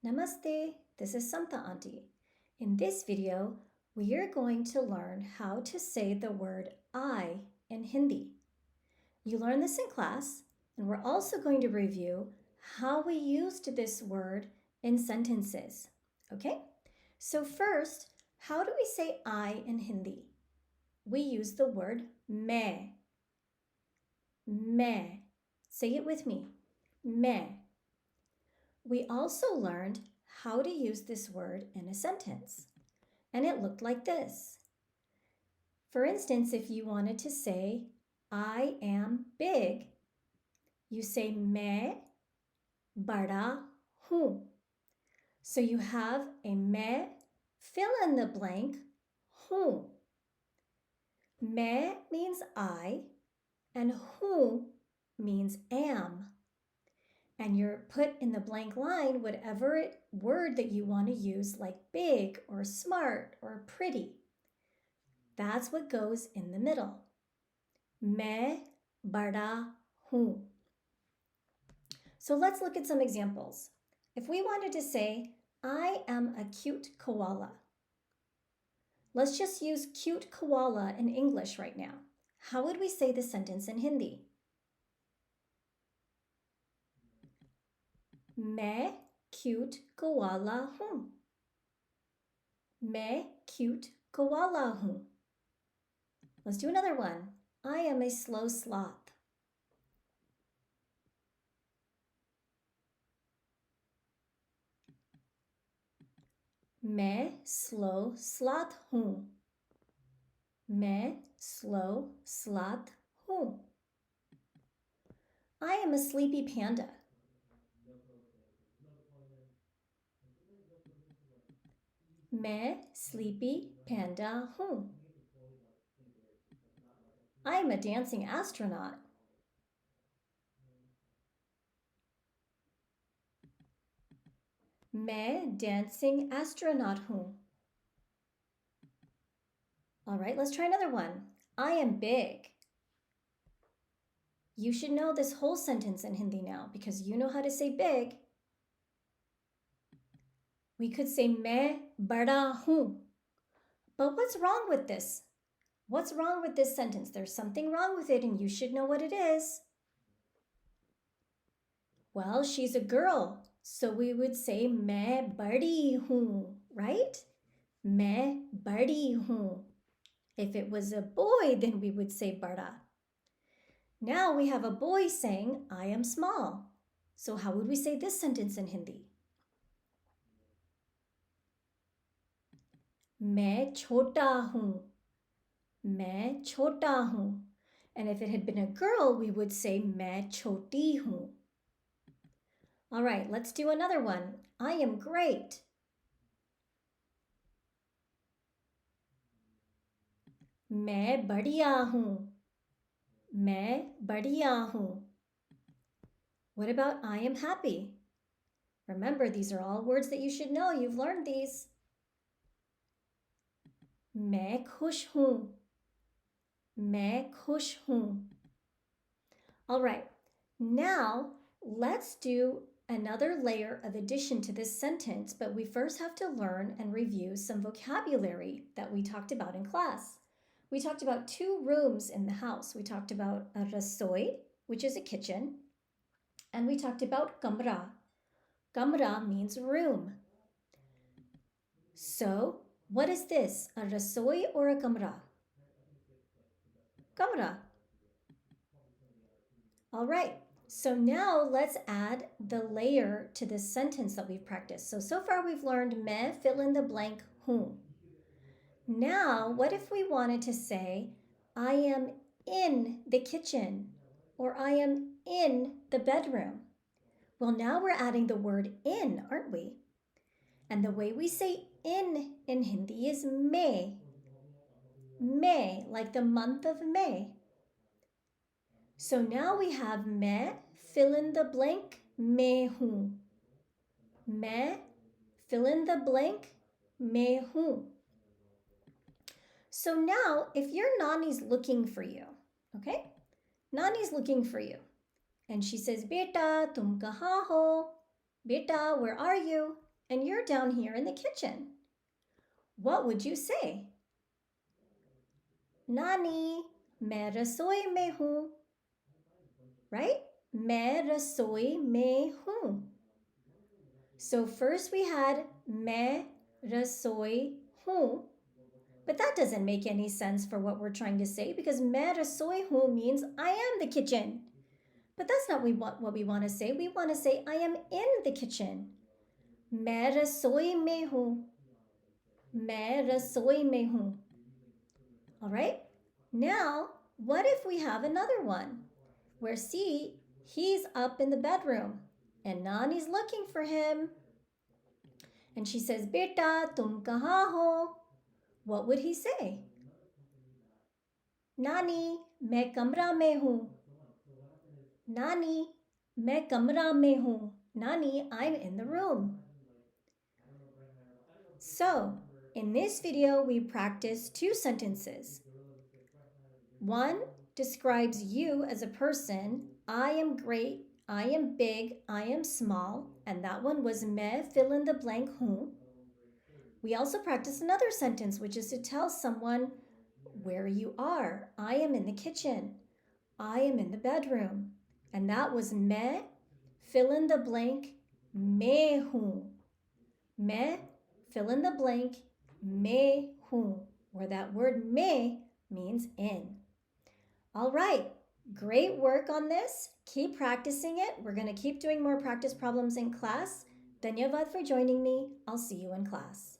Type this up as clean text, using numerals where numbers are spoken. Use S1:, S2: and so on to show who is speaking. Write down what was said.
S1: Namaste, this is Samta Auntie. In this video, we are going to learn how to say the word I in Hindi. You learned this in class, and we're also going to review how we used this word in sentences. Okay? So first, how do we say I in Hindi? We use the word main. Main. Say it with me. Main. We also learned how to use this word in a sentence, and it looked like this. For instance, if you wanted to say, I am big, you say, मैं बड़ा हूँ. So you have a मैं, fill in the blank, हूँ. मैं means I, and हूँ means am. And you're put in the blank line whatever word that you want to use, like big or smart or pretty. That's what goes in the middle. मैं बड़ा हूँ. So let's look at some examples. If we wanted to say, I am a cute koala. Let's just use cute koala in English right now. How would we say this sentence in Hindi? मैं cute koala हूँ. मैं cute koala हूँ. Let's do another one. I am a slow sloth. मैं slow sloth हूँ. मैं slow sloth हूँ. I am a sleepy panda. मैं sleepy panda हूँ. I am a dancing astronaut. मैं dancing astronaut हूँ. All right, let's try another one. I am big. You should know this whole sentence in Hindi now because you know how to say big. We could say मैं बड़ा हूँ. But what's wrong with this? What's wrong with this sentence? There's something wrong with it and you should know what it is. Well, she's a girl, so we would say मैं बड़ी हूँ, right? मैं बड़ी हूँ. If it was a boy, then we would say बड़ा. Now we have a boy saying, I am small. So how would we say this sentence in Hindi? मैं छोटा हूँ. मैं छोटा हूँ. And if it had been a girl, we would say मैं छोटी हूँ. All right, let's do another one. I am great. मैं बढ़िया हूँ. मैं बढ़िया हूँ. What about I am happy? Remember, these are all words that you should know. You've learned these. मैं खुश हूँ. मैं खुश हूँ. All right, now let's do another layer of addition to this sentence, but we first have to learn and review some vocabulary that we talked about in class. We talked about 2 rooms in the house. We talked about a rasoi, which is a kitchen, and we talked about kamra. Kamra means room. So, what is this? A rasoi or a kamra? Kamra. All right. So now let's add the layer to this sentence that we've practiced. So far we've learned मैं, fill in the blank, हूँ. Now, what if we wanted to say, I am in the kitchen, or I am in the bedroom? Well, now we're adding the word in, aren't we? And the way we say in Hindi is May. May, like the month of May. So now we have मैं, fill in the blank, मैं हूँ. मैं, fill in the blank, मैं हूँ. So now, if your Nani's looking for you, okay? Nani's looking for you. And she says, Beta, tum kaha ho? Beta, where are you? and you're down here in the kitchen. What would you say? नानी, मैं रसोई में हूँ. Right? मैं रसोई में हूँ. So first we had मैं रसोई हूँ, but that doesn't make any sense for what we're trying to say because मैं रसोई हूँ means I am the kitchen. But that's not what we want to say. We want to say I am in the kitchen. मैं रसोई में हूँ. मैं रसोई में हूँ. All right? Now, what if we have another one where see, he's up in the bedroom and Nani's looking for him. And she says, Beta, tum kahan ho? What would he say? Nani, मैं कमरा में हूँ. Nani, मैं कमरा में हूँ. Nani, I'm in the room. So, in this video, we practice two sentences. One describes you as a person. I am great, I am big, I am small. And that one was मैं fill in the blank हूँ. We also practice another sentence, which is to tell someone where you are. I am in the kitchen. I am in the bedroom. And that was मैं fill in the blank मैं हूँ. मैं fill in the blank मैं हूँ, where that word मैं means in. All right, great work on this. Keep practicing it. We're going to keep doing more practice problems in class. Dhanyavad for joining me. I'll see you in class.